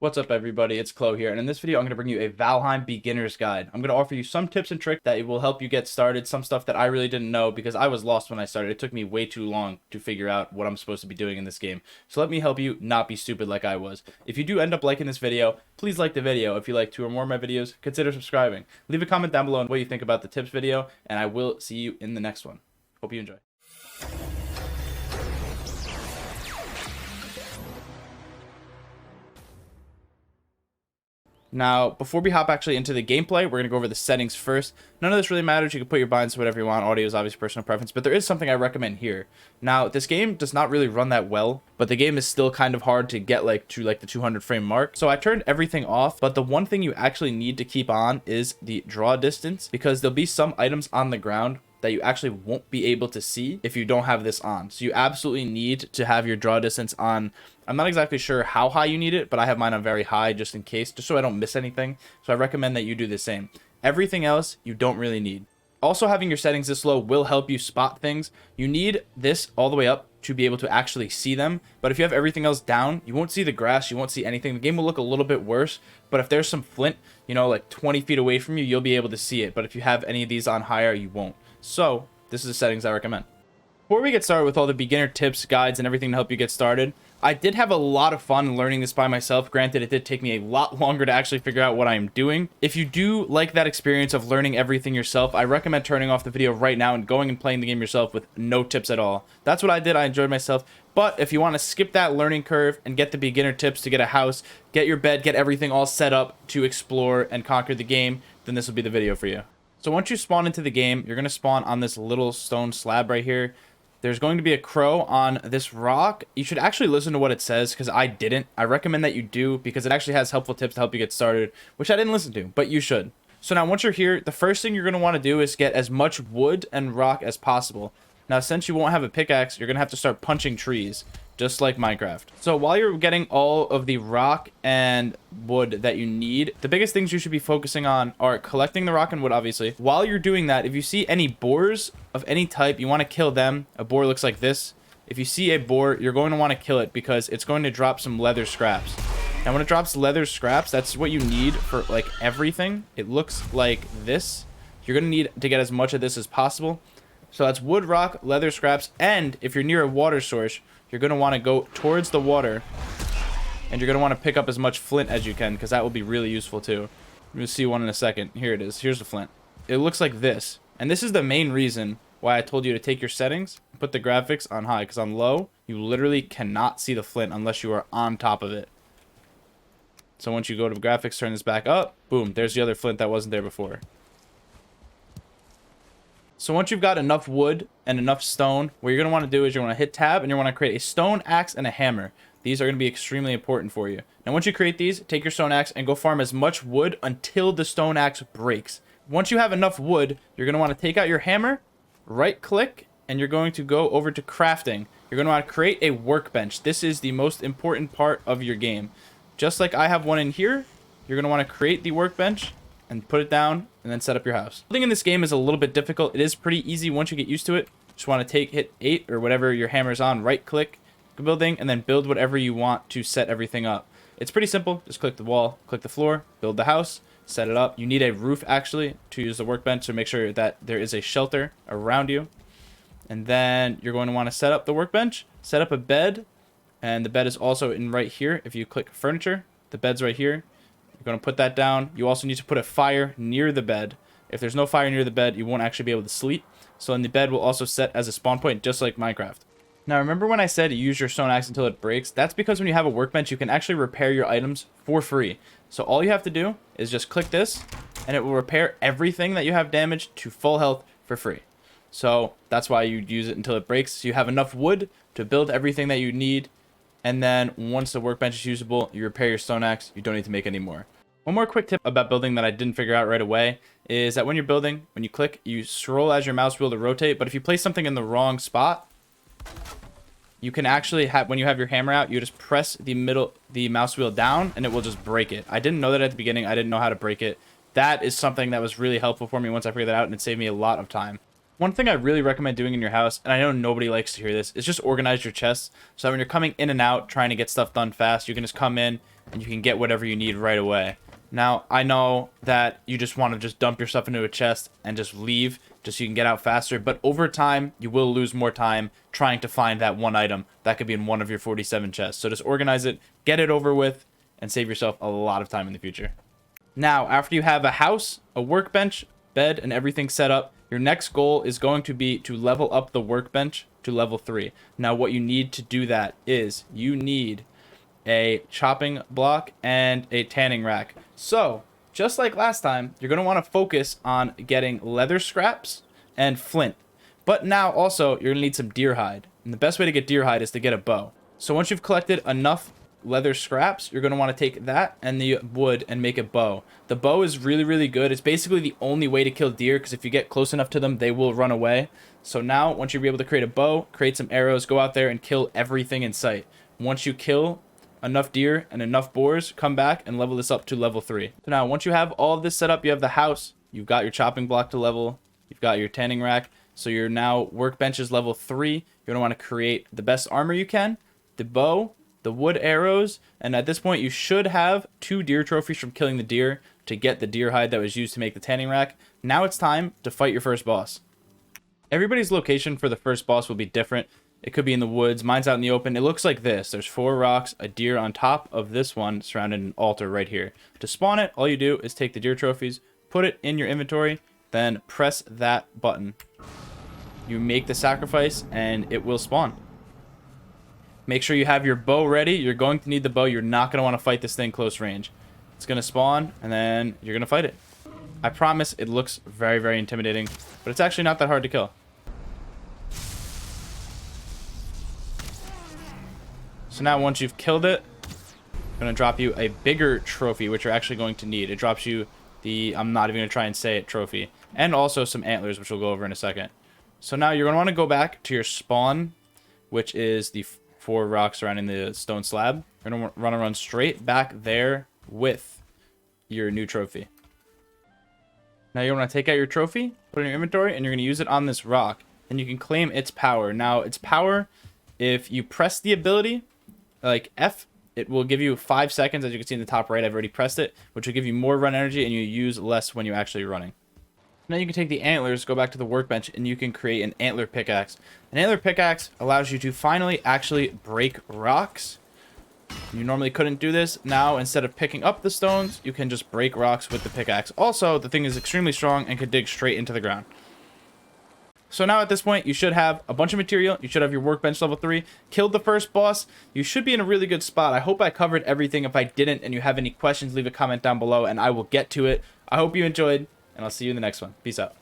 What's up, everybody? It's Cloh here, and in this video, I'm going to bring you a Valheim beginner's guide. I'm going to offer you some tips and tricks that will help you get started, some stuff that I really didn't know because I was lost when I started. It took me way too long to figure out what I'm supposed to be doing in this game. So let me help you not be stupid like I was. If you do end up liking this video, please like the video. If you like 2 or more of my videos, consider subscribing. Leave a comment down below on what you think about the tips video, and I will see you in the next one. Hope you enjoy. Now, before we hop actually into the gameplay, we're going to go over the settings first. None of this really matters. You can put your binds to whatever you want. Audio is obviously personal preference, but there is something I recommend here. Now, this game does not really run that well, but the game is still kind of hard to get to the 200 frame mark. So I turned everything off, but the one thing you actually need to keep on is the draw distance, because there'll be some items on the ground that you actually won't be able to see if you don't have this on. So you absolutely need to have your draw distance on. I'm not exactly sure how high you need it, but I have mine on very high just in case, just so I don't miss anything. So I recommend that you do the same. Everything else you don't really need. Also, having your settings this low will help you spot things. You need this all the way up to be able to actually see them, but if you have everything else down, you won't see the grass, you won't see anything. The game will look a little bit worse, but if there's some flint, like 20 feet away from you, you'll be able to see it. But if you have any of these on higher, you won't. So this is the settings I recommend. Before we get started with all the beginner tips, guides, and everything to help you get started, I did have a lot of fun learning this by myself. Granted, it did take me a lot longer to actually figure out what I am doing. If you do like that experience of learning everything yourself, I recommend turning off the video right now and going and playing the game yourself with no tips at all. That's what I did. I enjoyed myself. But if you want to skip that learning curve and get the beginner tips to get a house, get your bed, get everything all set up to explore and conquer the game, then this will be the video for you. So once you spawn into the game, you're going to spawn on this little stone slab right here. There's going to be a crow on this rock. You should actually listen to what it says, because I didn't. I recommend that you do, because it actually has helpful tips to help you get started, which I didn't listen to, but you should. So now once you're here, the first thing you're going to want to do is get as much wood and rock as possible. Now, since you won't have a pickaxe, you're going to have to start punching trees, just like Minecraft. So while you're getting all of the rock and wood that you need, the biggest things you should be focusing on are collecting the rock and wood, obviously. While you're doing that, if you see any boars of any type, you want to kill them. A boar looks like this. If you see a boar, you're going to want to kill it, because it's going to drop some leather scraps. Now, when it drops leather scraps, that's what you need for everything. It looks like this. You're going to need to get as much of this as possible. So that's wood, rock, leather scraps, and if you're near a water source, you're going to want to go towards the water, and you're going to want to pick up as much flint as you can, because that will be really useful too. You'll see one in a second. Here it is. Here's the flint. It looks like this, and this is the main reason why I told you to take your settings, put the graphics on high, because on low, you literally cannot see the flint unless you are on top of it. So once you go to graphics, turn this back up, boom, there's the other flint that wasn't there before. So once you've got enough wood and enough stone, what you're going to want to do is you're going to hit tab, and you want to create a stone axe and a hammer. These are going to be extremely important for you. Now once you create these, take your stone axe and go farm as much wood until the stone axe breaks. Once you have enough wood, you're going to want to take out your hammer, right click, and you're going to go over to crafting. You're going to want to create a workbench. This is the most important part of your game. Just like I have one in here, you're going to want to create the workbench and put it down, and then set up your house. Building in this game is a little bit difficult. It is pretty easy once you get used to it. Just want to hit 8 or whatever your hammer's on, right click, building, and then build whatever you want to set everything up. It's pretty simple. Just click the wall, click the floor, build the house, set it up. You need a roof actually to use the workbench, to make sure that there is a shelter around you. And then you're going to want to set up the workbench, set up a bed, and the bed is also in right here. If you click furniture, the bed's right here. You're going to put that down. You also need to put a fire near the bed. If there's no fire near the bed, you won't actually be able to sleep. So then the bed will also set as a spawn point, just like Minecraft. Now remember when I said use your stone axe until it breaks? That's because when you have a workbench, you can actually repair your items for free. So all you have to do is just click this, and it will repair everything that you have damaged to full health for free. So that's why you use it until it breaks. So you have enough wood to build everything that you need. And then once the workbench is usable, you repair your stone axe. You don't need to make any more. One more quick tip about building that I didn't figure out right away is that when you're building, when you click, you scroll as your mouse wheel to rotate. But if you place something in the wrong spot, you can actually have, when you have your hammer out, you just press the mouse wheel down, and it will just break it. I didn't know that at the beginning. I didn't know how to break it. That is something that was really helpful for me once I figured that out, and it saved me a lot of time. One thing I really recommend doing in your house, and I know nobody likes to hear this, is just organize your chests. So that when you're coming in and out trying to get stuff done fast, you can just come in, and you can get whatever you need right away. Now, I know that you just want to just dump your stuff into a chest and just leave just so you can get out faster, but over time, you will lose more time trying to find that one item that could be in one of your 47 chests. So just organize it, get it over with, and save yourself a lot of time in the future. Now, after you have a house, a workbench, bed, and everything set up, your next goal is going to be to level up the workbench to level 3. Now, what you need to do that is you need a chopping block and a tanning rack. So, just like last time, you're going to want to focus on getting leather scraps and flint. But now also, you're going to need some deer hide. And the best way to get deer hide is to get a bow. So once you've collected enough leather scraps, you're going to want to take that and the wood and make a bow. The bow is really, really good. It's basically the only way to kill deer, because if you get close enough to them, they will run away. So now, once you're able to create a bow, create some arrows, go out there and kill everything in sight. Once you kill enough deer and enough boars, come back and level this up to level 3. So now, once you have all of this set up, you have the house, you've got your chopping block to level, you've got your tanning rack, so your now workbench is level 3. You're going to want to create the best armor you can, the bow, the wood arrows, and at this point you should have 2 deer trophies from killing the deer to get the deer hide that was used to make the tanning rack. Now it's time to fight your first boss. Everybody's location for the first boss will be different. It could be in the woods. Mine's out in the open. It looks like this. There's 4 rocks, a deer on top of this one, surrounded an altar right here. To spawn it, all you do is take the deer trophies, put it in your inventory, then press that button. You make the sacrifice, and it will spawn. Make sure you have your bow ready. You're going to need the bow. You're not going to want to fight this thing close range. It's going to spawn, and then you're going to fight it. I promise it looks very, very intimidating, but it's actually not that hard to kill. So now once you've killed it, I'm going to drop you a bigger trophy, which you're actually going to need. It drops you the, I'm not even going to try and say it, trophy. And also some antlers, which we'll go over in a second. So now you're going to want to go back to your spawn, which is the 4 rocks surrounding the stone slab. You're going to run straight back there with your new trophy. Now you want to take out your trophy, put it in your inventory, and you're going to use it on this rock. And you can claim its power. Now, its power, if you press the ability, like F, it will give you 5 seconds, as you can see in the top right. I've already pressed it, which will give you more run energy, and you use less when you're actually running. Now you can take the antlers, go back to the workbench, and you can create an antler pickaxe. An antler pickaxe allows you to finally actually break rocks. You normally couldn't do this. Now, instead of picking up the stones, you can just break rocks with the pickaxe. Also, the thing is extremely strong and could dig straight into the ground. So now at this point, you should have a bunch of material. You should have your workbench level 3. Killed the first boss. You should be in a really good spot. I hope I covered everything. If I didn't and you have any questions, leave a comment down below and I will get to it. I hope you enjoyed, and I'll see you in the next one. Peace out.